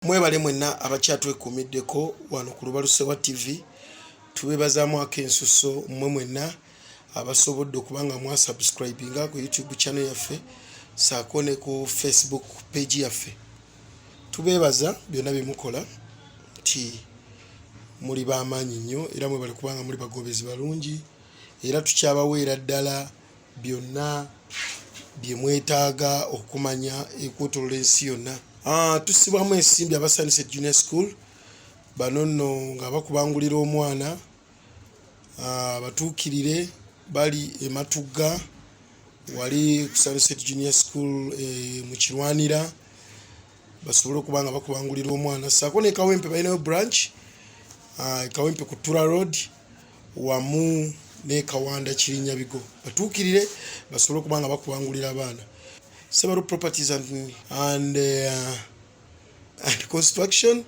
Mwebale mwenna abakyatwekuumiddeko wano ku Lubaluse wa TV tubebazaamu akensuso mmwe mwenna abasobodde okubanga mwasubscribinga ku YouTube channel yaffe saako ne ku Facebook page yaffe. Tubebaza byonna bye mukola nti muli b'amaanyi nnyo era mwebale kubanga muli bagobezi balungi era tukyabaweera ddala byonna bye mwetaaga okumanya ekwotolola ensi yonna. Tusibwamu ensimbi abasanise Junior School bano nno nga bakubangulira omwana batuukirire bali ematugga wali ku Sunset Junior School mu Kirwanira basobole okubanga bakubangulira omwana saako ne Kawempe balinayo branch Kawempe ku Tura Road wamu ne Kawanda Kirinnya Bigo batuukirire basobole okubanga bakubangulira abaana. Several properties and construction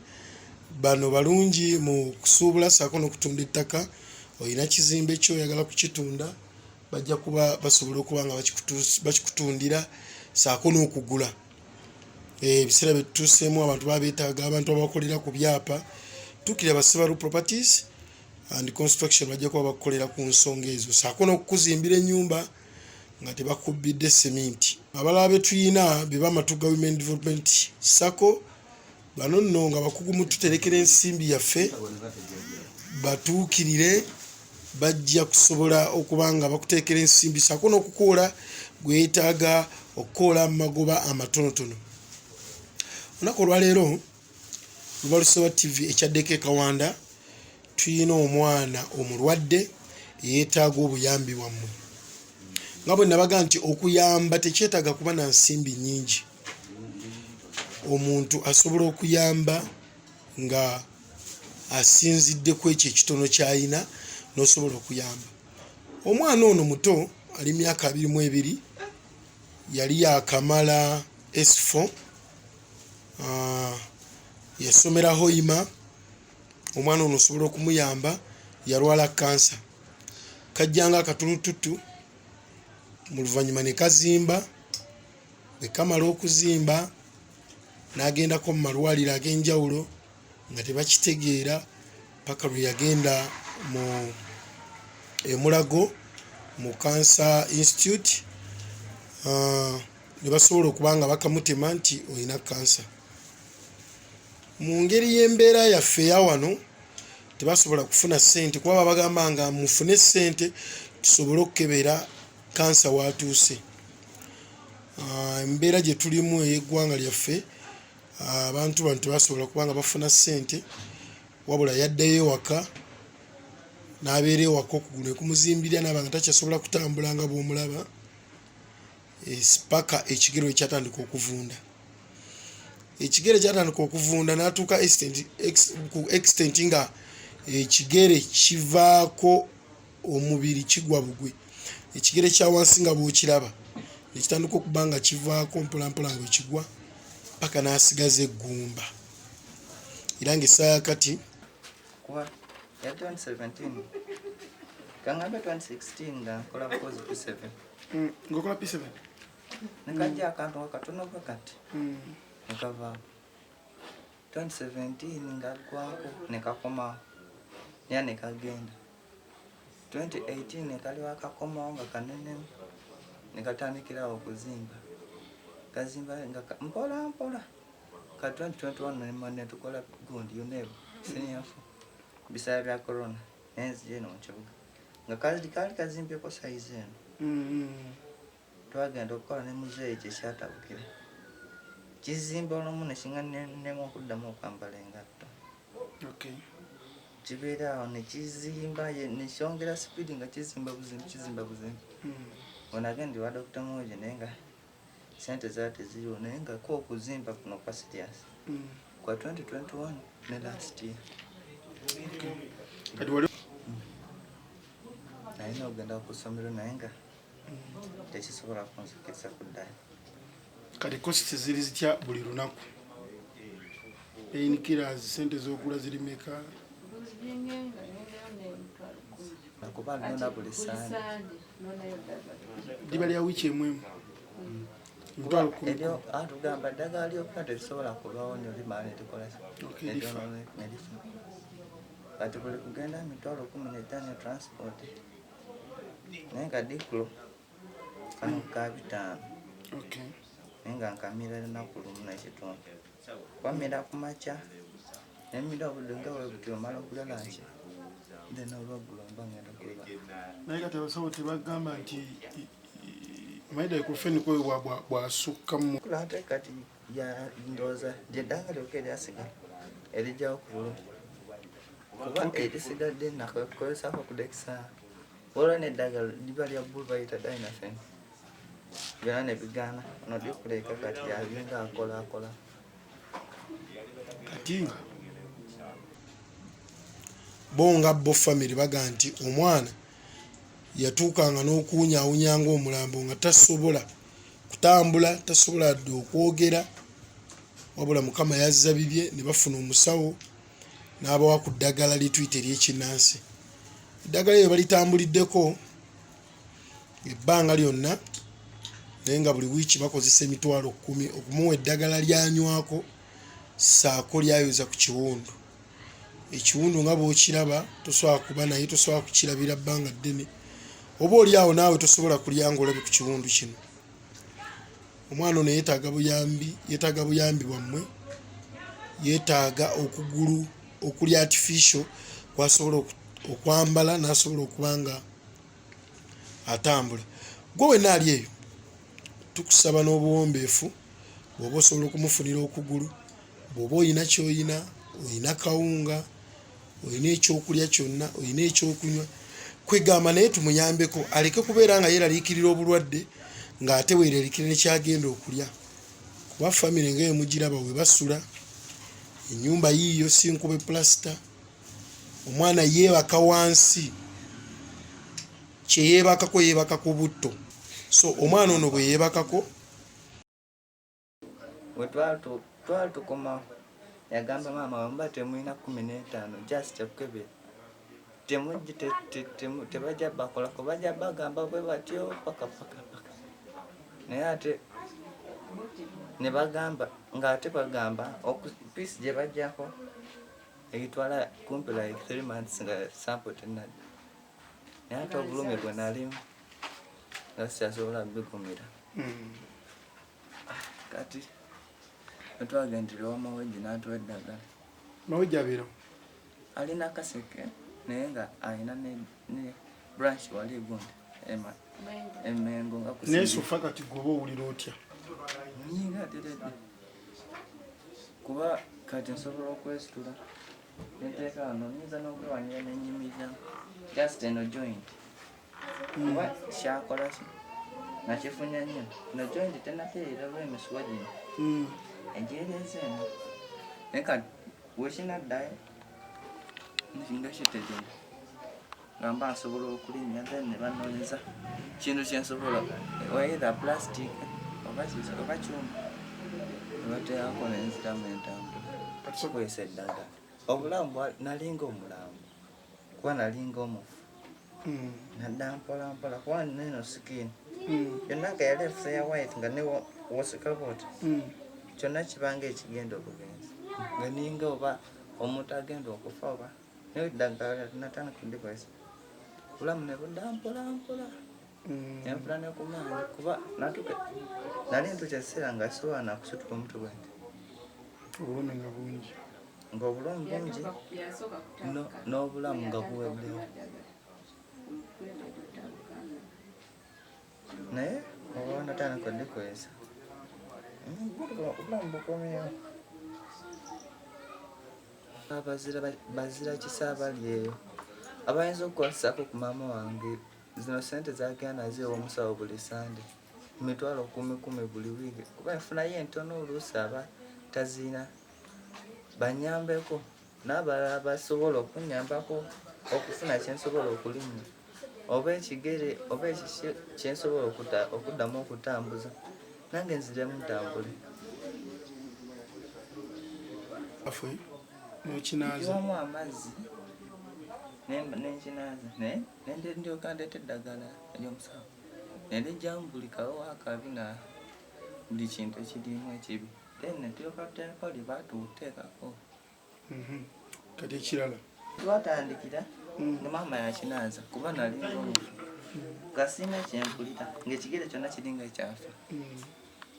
bano balungi mu kusuubula saako n'okutunda ettaka. Olina kizimbe kyo oyagala kukitunda bajja kuba basobola okuba nga bakikutundira saako n'okugula. Ebiseera bye tutuuseemu abantu baba beetaaga abantu abakolera ku byapa tuukirira ba Several properties and construction bajja kuba bakolera ku nsonga ezo saako n'okukuzimbira ennyumba nga tebakubbidde seminti. Abalala be tuyina be b'Amatugga Women Development Sacco bano nno nga bakugu mu tuterekera ensimbi yaffe batuukirire bajja kusobola okuba nga bakuteekera ensimbi saako n'okukoola gwetaaga okukoola mu magoba amatonotono. Olunaku olwaleero Lubaluse wa TV ekyaddeko e Kawanda tuyina omwana omulwadde yeetaaga obuyambi bwammwe. Nga bwe nabaga nti okuyamba tekyetaaga kuba na nsimbi nnyingi. Omuntu asobola okuyamba nga asinzidde ku ekyo ekitono ky'alina n'osobola okuyamba. Omwana ono muto ali myaka 22 yali yakamala S4 yasomera Hoima. Omwana ono osobola okumuyamba yalwala Kkansa kajjanga akatulututu mu luvannyuma ne kazimba bwe kamala okuzimba n'agendako mu malwaliro ag'enjawulo nga tebakitegeera paka lwe yagenda mu Mulago mu Kkansa Institute ne basobola okuba nga bakamutema nti olina Kkansa. Mu ngeri y'embeera yaffe eya wano tebasobola kufuna ssente kuba babagamba nga mufune ssente tusobole okukebera Kkansa watuuse. Embeera gye tulimu ey'eggwanga lyaffe abantu bano tebasobola kuba nga bafuna ssente wabula yaddayo ewaka n'abeera ewaka okugulu ekumuzimbirira n'aba nga takyasobola kutambula nga bw'omulaba paka ekigere ekyatandika okuvunda. Ekigere kyatandika okuvunda n'atuuka ku extent nga ekigere kivaako omubiri kigwa bugwe. Ekigere kya wansi nga bw'okiraba nekitandika okuba nga kivaako mpolampola nga ekigwa paka n'asigaza eggumba. Era ng'essaawa kati ya 2017 kangambe 2016 nga nkola kozi P7 ng'okola P7 nekajja akantu akatono bwe kati nekava 2017 nga gwako nekakoma ya nekagenda 2018 nekaliwo akakomawo nga kanene nekatandikirawo okuzimba kazimba nga mpola mpola ka 2021 netukola gundi yonebo senior bisaya bya corona nenzije no mkibuga nga kali kazimbyeko size eno twagenda okukola ne muzeeyi kyekyatabukira kizimba olumu nekiŋŋannemu okuddamu okwambala engatto. Kibeera awo nekizimba nekyongera sipiidi nga kizimba buzimbi onagenda ewa Dr. Moje naye nga sente zaate ziriwo naye nga ko okuzimba kuno kwa serious kwa 2021 ne last year. Nalina okugenda ku ssomero naye nga tekisobola kunzikiriza kuddayo. Kati kosti ziri zitya buli lunaku? Painkillers sente z'okula ziri meka? Nakuba nona buli Sande. Liba lya wiiki emwemu. eryo atugamba eddagala lyokka terisobola kulwawo nnyo limala netikola kati buli kugenda 15,000 ne transport naye nga dikulo kano ka 5 naye nga nkamira lunaku lumu n'ekitundu kwamira ku makya nemira obudde nga bwe buti omala okulya lanki then olweggulo mba ngenda kulaba naye kati abasawo tebagamba nti maida ku feni kwe bwasukka mu ate kati ya ndooza lyeddagala lyokka eryasigala erijjawo ku bulumi kuba erisigadde nakozesako kudekisa olwo n'eddagala liba lya bbulu bayita dinafen byonna ne bigaana nodikuleka kati yalinga akola kati bonga bo family baga nti omwana yatuukanga n'okuwunyawunya ng'omulambo nga tasobola kutambula tasobola dde okwogera wabula mukama yazza bibye ne bafuna omusawo n'abawa ku ddagala lituyita ery'ekinnansi eddagala eyo balitambuliddeko ebbanga lyonna naye nga buli wiiki bakozesa 10,000 okumuwa eddagala lyanywako saako lyayoza ku kiwundu ekiwundu nga bw'okiraba tosobola kuba naye tosobola kukirabira bbanga ddene oba oli awo naawe tosobola kulya ng'olabe ku kiwundu kino omwana ono yeetaaga buyambi bwammwe yeetaaga okugulu okuli artificial kwasobola okwambala n'asobola okuba nga atambula gwe wenna ali eyo tukusaba n'obuwombeefu bw'oba osobola okumufunira okugulu bw'oba oyina ky'oyina oyina kawunga oyina ekyokulya kyonna oyina ekyokunywa kwegamba naye tumuyambeko aleke kubeera nga yeeraliikirira obulwadde ng'ate weeraliikirira nekyagenda okulya kuba famire ngaeyo mugiraba we basula ennyumba yiiyo si nkube pulasita omwana yeebaka wansi kyeyeebakako yeebaka ku butto so omwana ono bwe yeebakako bwe twali tukomawo yagamba maama wamba temulina 15 just ekukebera temujji tebajja bakolako bajja bagamba bwe batyo paka naye ate ne bagamba ng'ate bagamba piisi gye bajjako eyitwala kumpi like 3 months nga sample tennadda naye ate obulumi bwe nalimu nga sikyasobola bigumira kati netwagendera wamawejji n'atuwa eddagala mawejji abeera alina akaseke naye nga alina ne branch wali egundi emengo nga naye sofa kati goba owulira otya nyinga teredde kuba kati nsobola okwesitula nenteeka wano nyinza n'okwewanyira n'ennyimiza just eno joint kuba kyakola ki nakifunya nnyo no joint tenateerera lw'emisuwa gino enjeereza eno naye kati wekinaddayo nga kitegera gamba nsobola okulinnya then ne banoonyeza kintu kyensobola either plastic oba kyuma nebateerako nenziramu entambula kwesa eddagala obulamu nalinga omulambo kuba nalinga omufu nadda mpolampola kuba neno sikini yonna nga yali efusa ya white nga ne wosika bwoti kyonna kibanga ekigenda okugenza nga ninga oba omuntu agenda okufa oba naye eddagala natandika kulikozesa obulamu ne budda mpolampola enfula nekumanyi kuba nali ntuuka ekiseera nga sobola nakusituka omutwe gwange obulumi nga bungi ng'obulamu bungi n'obulamu nga buweddewo naye oba natandika kulikozesa obulamu bukomyewo bazira kisaabali eyo abayinza okukwasako ku maama wange zino sente zagenda nazo omusawo buli sande 10,000 buli wiiki kuba enfunayo entono oluusi aba tazina banyambeko n'abalala basobola okunyambako okufuna kyensobola okulinnya oba ekigere oba ekiki kyensobola okuddamu okutambuza nange nziremu ntambule nkiwamu amazzi nenkinaaza naye ndyoka ndeeta eddagala ery'omusawo nendijjamu buli kawo akabi nga buli kintu ekirimu ekibi then netuyokateko libatuuteekako kati ekirala twatandikira ne maama yakinaza kuba nali omufu gasina kyempulira ng'ekigere kyonna kiringa ekyafa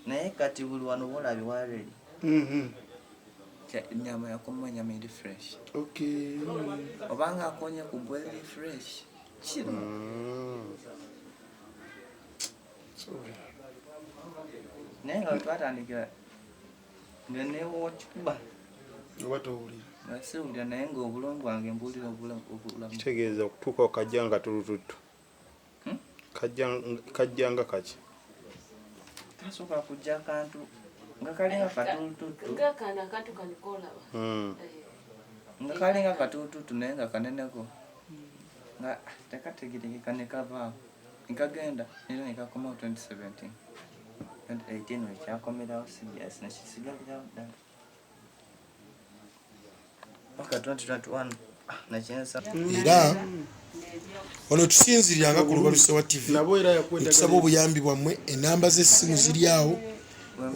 naye kati buli wano bolabi walready nyama yakomwa nyama eri fresh obanga akonye kubwa eri fresh kino naye nga twatandikira nga newokikuba oba towulira nga siwulira naye ng'obulamu bwange mbuulira obulamu kitegeeza okutuuka okajja nga tulututu kajja nga kaki tasooka kujja akantu nga kalinga katulututu nga kalinga katulututu naye nga kaneneko nga tekategerekeka ne kavaawo nkagenda era nekakoma 2017 2018 wekyakomerawo CBS nekisigalirawo ddala paka 2021 nakinsa era ono tusinziriranga ku Lubaluse wa TV tusaba obuyambi bwammwe enamba z'essimu ziri awo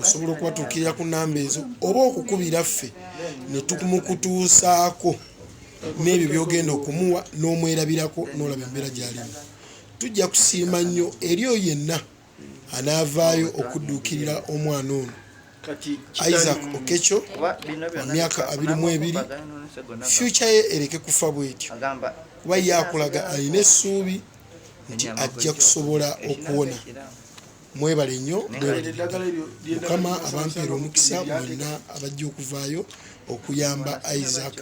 osobola okubatuukirira ku namba ezo oba okukubira ffe ne tukumukutuusaako n'ebyo byogenda okumuwa n'omwerabirako n'olaba embeera gy'alimu tujja kusiima nnyo eri oyo yenna anaavaayo okudduukirira omwana ono Isaac Okecho wa myaka 22 future ye ereke kufa bwetyo kuba ye akulaga alina essuubi nti ajja kusobola okuwona mwebale nnyo mukama abampeera omukisa mwenna abajja okuvaayo okuyamba Isaac